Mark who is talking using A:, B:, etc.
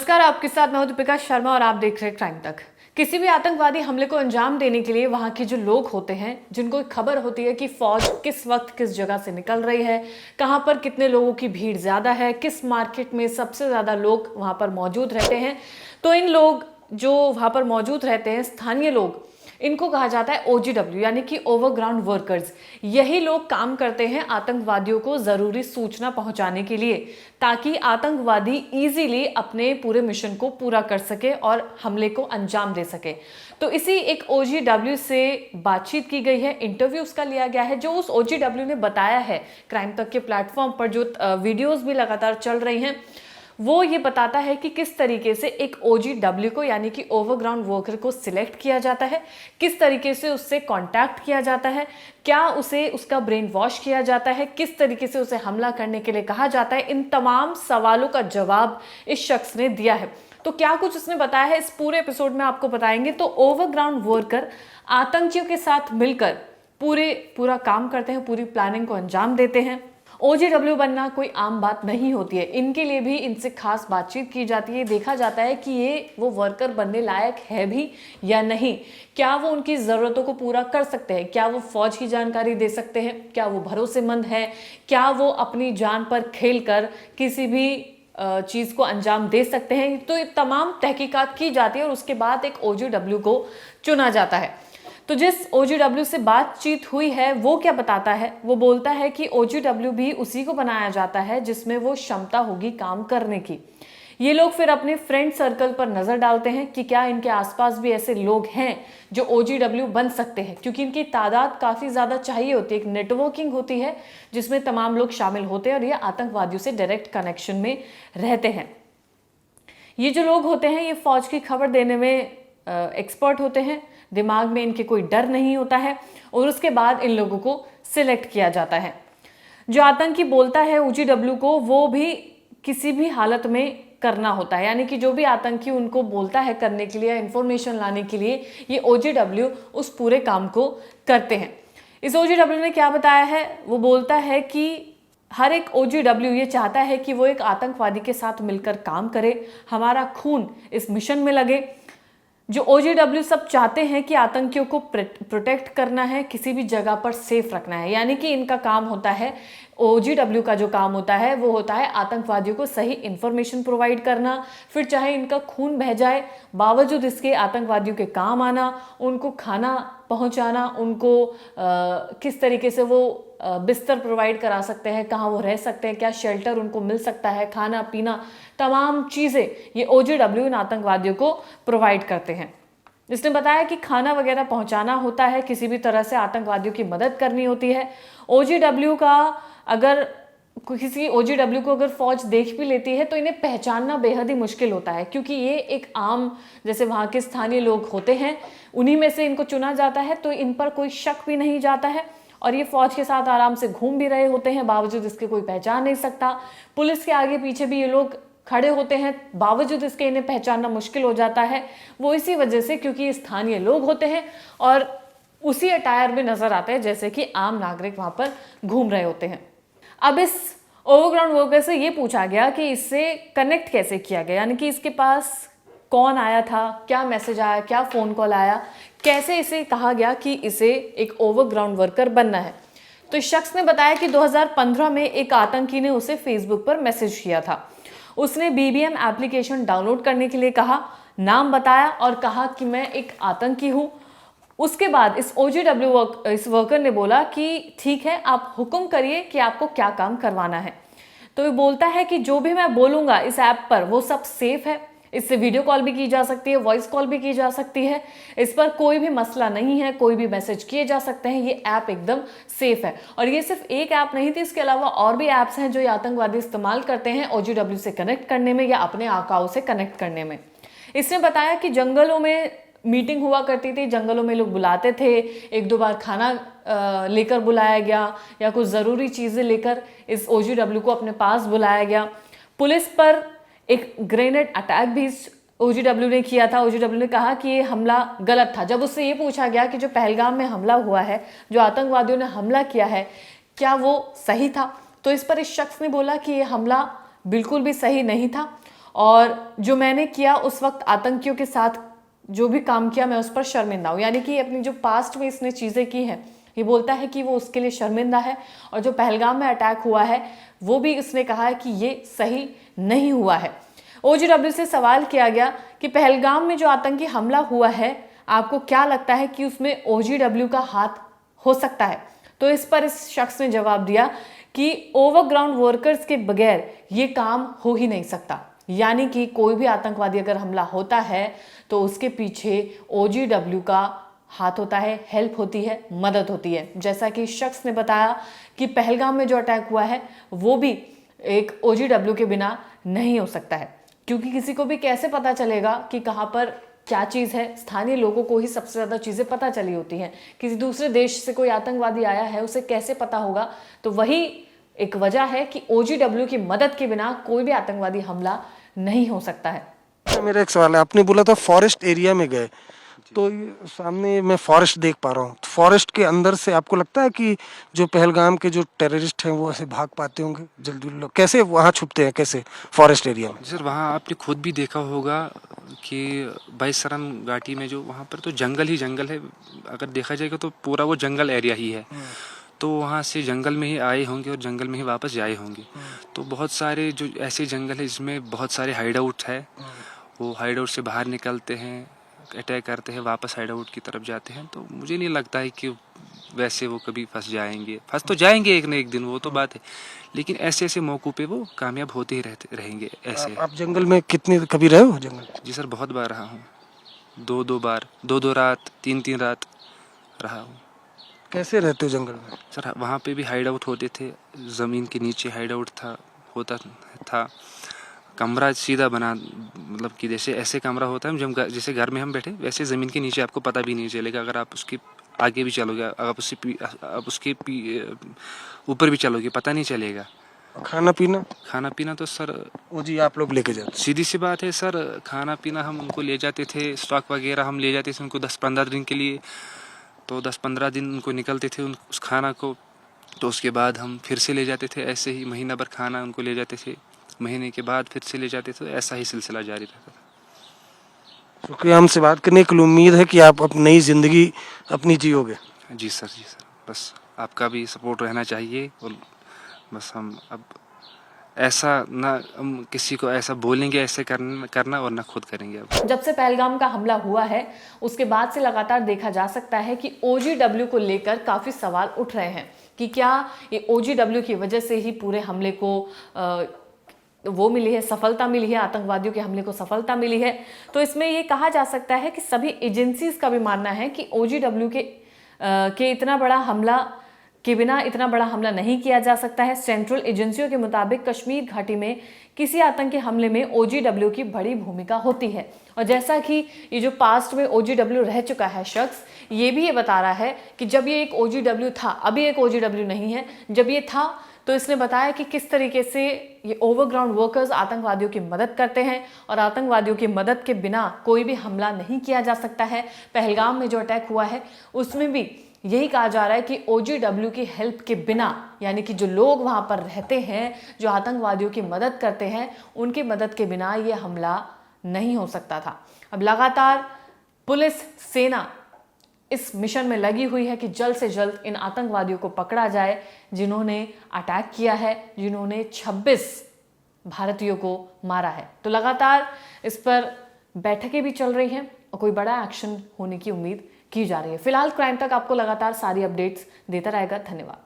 A: नमस्कार, आपके साथ मैं हूं दीपिका शर्मा और आप देख रहे हैं क्राइम तक। किसी भी आतंकवादी हमले को अंजाम देने के लिए वहां के जो लोग होते हैं, जिनको खबर होती है कि फौज किस वक्त किस जगह से निकल रही है, कहां पर कितने लोगों की भीड़ ज्यादा है, किस मार्केट में सबसे ज्यादा लोग वहां पर मौजूद रहते हैं, तो इन लोग जो वहां पर मौजूद रहते हैं, स्थानीय लोग, इनको कहा जाता है OGW यानी कि ओवरग्राउंड वर्कर्स। यही लोग काम करते हैं आतंकवादियों को जरूरी सूचना पहुंचाने के लिए, ताकि आतंकवादी इजीली अपने पूरे मिशन को पूरा कर सके और हमले को अंजाम दे सके। तो इसी एक OGW से बातचीत की गई है, इंटरव्यू उसका लिया गया है, जो उस OGW ने बताया है क्राइम तक के प्लेटफॉर्म पर, जो वीडियोस भी लगातार चल रही हैं, वो ये बताता है कि किस तरीके से एक OGW को यानी कि ओवरग्राउंड वर्कर को सिलेक्ट किया जाता है, किस तरीके से उससे कांटेक्ट किया जाता है, क्या उसे उसका ब्रेन वॉश किया जाता है, किस तरीके से उसे हमला करने के लिए कहा जाता है। इन तमाम सवालों का जवाब इस शख्स ने दिया है। तो क्या कुछ उसने बताया है, इस पूरे एपिसोड में आपको बताएंगे। तो ओवरग्राउंड वर्कर आतंकियों के साथ मिलकर पूरा काम करते हैं, पूरी प्लानिंग को अंजाम देते हैं। OGW बनना कोई आम बात नहीं होती है, इनके लिए भी इनसे खास बातचीत की जाती है, देखा जाता है कि ये वो वर्कर बनने लायक है भी या नहीं, क्या वो उनकी ज़रूरतों को पूरा कर सकते हैं, क्या वो फौज की जानकारी दे सकते हैं, क्या वो भरोसेमंद है, क्या वो अपनी जान पर खेलकर किसी भी चीज़ को अंजाम दे सकते हैं। तो ये तमाम तहकीकात की जाती है और उसके बाद एक OGW को चुना जाता है। तो जिस OGW से बातचीत हुई है वो क्या बताता है, वो बोलता है कि OGW भी उसी को बनाया जाता है जिसमें वो क्षमता होगी काम करने की। ये लोग फिर अपने फ्रेंड सर्कल पर नजर डालते हैं कि क्या इनके आसपास भी ऐसे लोग हैं जो OGW बन सकते हैं, क्योंकि इनकी तादाद काफी ज्यादा चाहिए होती है। एक नेटवर्किंग होती है जिसमें तमाम लोग शामिल होते हैं और ये आतंकवादियों से डायरेक्ट कनेक्शन में रहते हैं। ये जो लोग होते हैं ये फौज की खबर देने में एक्सपर्ट होते हैं, दिमाग में इनके कोई डर नहीं होता है और उसके बाद इन लोगों को सिलेक्ट किया जाता है। जो आतंकी बोलता है OGW को, वो भी किसी भी हालत में करना होता है, यानी कि जो भी आतंकी उनको बोलता है करने के लिए, इंफॉर्मेशन लाने के लिए, ये OGW उस पूरे काम को करते हैं। इस OGW ने क्या बताया है, वो बोलता है कि हर एक OGW ये चाहता है कि वो एक आतंकवादी के साथ मिलकर काम करे, हमारा खून इस मिशन में लगे। जो OGW सब चाहते हैं कि आतंकियों को प्रोटेक्ट करना है, किसी भी जगह पर सेफ रखना है, यानी कि इनका काम होता है, OGW का जो काम होता है वो होता है आतंकवादियों को सही इंफॉर्मेशन प्रोवाइड करना, फिर चाहे इनका खून बह जाए बावजूद इसके आतंकवादियों के काम आना, उनको खाना पहुंचाना, उनको किस तरीके से वो बिस्तर प्रोवाइड करा सकते हैं, कहाँ वो रह सकते हैं, क्या शेल्टर उनको मिल सकता है, खाना पीना, तमाम चीज़ें ये OGW इन आतंकवादियों को प्रोवाइड करते हैं। इसने बताया कि खाना वगैरह पहुंचाना होता है, किसी भी तरह से आतंकवादियों की मदद करनी होती है। OGW का अगर किसी OGW को अगर फौज देख भी लेती है तो इन्हें पहचानना बेहद ही मुश्किल होता है, क्योंकि ये एक आम, जैसे वहाँ के स्थानीय लोग होते हैं, उन्हीं में से इनको चुना जाता है, तो इन पर कोई शक भी नहीं जाता है और ये फौज के साथ आराम से घूम भी रहे होते हैं, बावजूद इसके कोई पहचान नहीं सकता। पुलिस के आगे पीछे भी ये लोग खड़े होते हैं, बावजूद इसके इन्हें पहचानना मुश्किल हो जाता है। वो इसी वजह से, क्योंकि स्थानीय लोग होते हैं और उसी अटायर में नजर आते हैं जैसे कि आम नागरिक वहां पर घूम रहे होते हैं। अब इस ओवरग्राउंड वर्कर से ये पूछा गया कि इससे कनेक्ट कैसे किया गया, यानी कि इसके पास कौन आया था, क्या मैसेज आया, क्या फोन कॉल आया, कैसे इसे कहा गया कि इसे एक ओवरग्राउंड वर्कर बनना है। तो इस शख्स ने बताया कि 2015 में एक आतंकी ने उसे फेसबुक पर मैसेज किया था। उसने BBM एप्लीकेशन डाउनलोड करने के लिए कहा, नाम बताया और कहा कि मैं एक आतंकी हूं। उसके बाद इस OGW इस वर्कर ने बोला कि ठीक है, आप हुक्म करिए कि आपको क्या काम करवाना है। तो ये बोलता है कि जो भी मैं बोलूंगा इस ऐप पर वो सब सेफ है, इससे वीडियो कॉल भी की जा सकती है, वॉइस कॉल भी की जा सकती है, इस पर कोई भी मसला नहीं है, कोई भी मैसेज किए जा सकते हैं, ये ऐप एकदम सेफ है। और ये सिर्फ एक ऐप नहीं थी, इसके अलावा और भी ऐप्स हैं जो ये आतंकवादी इस्तेमाल करते हैं OGW से कनेक्ट करने में या अपने आकाओं से कनेक्ट करने में। इसने बताया कि जंगलों में मीटिंग हुआ करती थी, जंगलों में लोग बुलाते थे, एक दो बार खाना लेकर बुलाया गया या कुछ ज़रूरी चीज़ें लेकर इस OGW को अपने पास बुलाया गया। पुलिस पर एक ग्रेनेड अटैक भी OGW ने किया था। OGW ने कहा कि ये हमला गलत था। जब उससे ये पूछा गया कि जो पहलगाम में हमला हुआ है, जो आतंकवादियों ने हमला किया है, क्या वो सही था, तो इस पर इस शख्स ने बोला कि ये हमला बिल्कुल भी सही नहीं था और जो मैंने किया उस वक्त आतंकियों के साथ जो भी काम किया मैं उस पर शर्मिंदा हूँ। यानी कि अपनी जो पास्ट में इसने चीज़ें की हैं, ये बोलता है कि वो उसके लिए शर्मिंदा है। और जो पहलगाम में अटैक हुआ है वो भी इसने कहा है कि ये सही नहीं हुआ है। OGW से सवाल किया गया कि पहलगाम में जो आतंकी हमला हुआ है, आपको क्या लगता है कि उसमें OGW का हाथ हो सकता है? तो इस पर इस शख्स ने जवाब दिया कि ओवरग्राउंड वर्कर्स के बगैर ये काम हो ही नहीं सकता। यानी कि कोई भी आतंकवादी अगर हमला होता है तो उसके पीछे OGW का हाथ होता है, हेल्प होती है, मदद होती है। जैसा कि इस शख्स ने बताया कि पहलगाम में जो अटैक हुआ है वो भी एक OGW के बिना नहीं हो सकता है, क्योंकि किसी को भी कैसे पता चलेगा कि कहाँ पर क्या चीज़ है। स्थानीय लोगों को ही सबसे ज़्यादा चीज़ें पता चली होती हैं। किसी दूसरे देश से कोई आतंकवादी आया है उसे कैसे पता होगा? तो वही एक वजह है कि OGW की मदद के बिना कोई भी आतंकवादी हमला नहीं हो सकता है।
B: मेरा एक सवाल है, आपने बोला था फॉरेस्ट एरिया में गए, तो ये सामने मैं फॉरेस्ट देख पा रहा हूँ। फॉरेस्ट के अंदर से आपको लगता है कि जो पहलगाम के जो टेररिस्ट हैं वो ऐसे भाग पाते होंगे जल्दी? लोग कैसे वहाँ छुपते हैं, कैसे फॉरेस्ट एरिया में?
C: सर वहाँ आपने खुद भी देखा होगा कि बाईसरन घाटी में जो वहाँ पर तो जंगल ही जंगल है। अगर देखा जाएगा तो पूरा वो जंगल एरिया ही है। तो वहाँ से जंगल में ही आए होंगे और जंगल में ही वापस जाए होंगे। तो बहुत सारे जो ऐसे जंगल है जिसमें बहुत सारे हाइड आउट है, वो हाइड आउट से बाहर निकलते हैं, अटैक करते हैं, वापस हाइड आउट की तरफ जाते हैं। तो मुझे नहीं लगता है कि वैसे वो कभी फंस जाएंगे। फंस तो जाएंगे एक न एक दिन, वो तो बात है, लेकिन ऐसे ऐसे मौकों पे वो कामयाब होते ही रहते रहेंगे ऐसे।
B: आप जंगल में कितनी कभी रहे हो जंगल?
C: जी सर, बहुत बार रहा हूँ। दो बार, दो रात, तीन रात रहा हूँ।
B: कैसे रहते हो जंगल में?
C: सर वहाँ पे भी हाइड आउट होते थे, ज़मीन के नीचे हाइड आउट होता था। कमरा सीधा बना, मतलब कि जैसे ऐसे कमरा होता है जब जैसे घर में हम बैठे वैसे ज़मीन के नीचे आपको पता भी नहीं चलेगा। अगर आप उसके आगे भी चलोगे, आप उसके ऊपर भी चलोगे, पता नहीं चलेगा।
B: खाना पीना?
C: खाना पीना तो सर
B: वो जी आप लोग लेके जाते?
C: सीधी सी बात है सर, खाना पीना हम उनको ले जाते थे, स्टॉक वगैरह हम ले जाते थे उनको 10-15 दिन के लिए। तो 10-15 दिन उनको निकलते थे उस खाना को, तो उसके बाद हम फिर से ले जाते थे। ऐसे ही महीना भर खाना उनको ले जाते थे, महीने के बाद फिर से ले जाते थे। ऐसा ही सिलसिला जारी रहता था।
B: शुक्रिया हमसे बात करने के लिए। उम्मीद है कि आप अपनी नई जिंदगी अपनी जियोगे।
C: जी सर, जी सर, बस आपका भी सपोर्ट रहना चाहिए। और बस हम अब ऐसा ना, हम किसी को ऐसा बोलेंगे ऐसे करना और ना खुद करेंगे। अब
A: जब से पहलगाम का हमला हुआ है उसके बाद से लगातार देखा जा सकता है कि OGW को लेकर काफी सवाल उठ रहे हैं कि क्या ये OGW की वजह से ही पूरे हमले को वो मिली है, सफलता मिली है, आतंकवादियों के हमले को सफलता मिली है। तो इसमें ये कहा जा सकता है कि सभी एजेंसीज का भी मानना है कि OGW के इतना बड़ा हमला के बिना इतना बड़ा हमला नहीं किया जा सकता है। सेंट्रल एजेंसियों के मुताबिक कश्मीर घाटी में किसी आतंकी हमले में OGW की बड़ी भूमिका होती है। और जैसा कि ये जो पास्ट में OGW रह चुका है शख्स, ये भी ये बता रहा है कि जब ये एक OGW था, अभी एक OGW नहीं है, जब ये था तो इसने बताया कि किस तरीके से ये ओवरग्राउंड वर्कर्स आतंकवादियों की मदद करते हैं और आतंकवादियों की मदद के बिना कोई भी हमला नहीं किया जा सकता है। पहलगाम में जो अटैक हुआ है उसमें भी यही कहा जा रहा है कि OGW की हेल्प के बिना, यानी कि जो लोग वहां पर रहते हैं, जो आतंकवादियों की मदद करते हैं, उनकी मदद के बिना ये हमला नहीं हो सकता था। अब लगातार पुलिस, सेना इस मिशन में लगी हुई है कि जल्द से जल्द इन आतंकवादियों को पकड़ा जाए जिन्होंने अटैक किया है, जिन्होंने 26 भारतीयों को मारा है। तो लगातार इस पर बैठकें भी चल रही हैं और कोई बड़ा एक्शन होने की उम्मीद की जा रही है। फिलहाल क्राइम तक आपको लगातार सारी अपडेट्स देता रहेगा। धन्यवाद।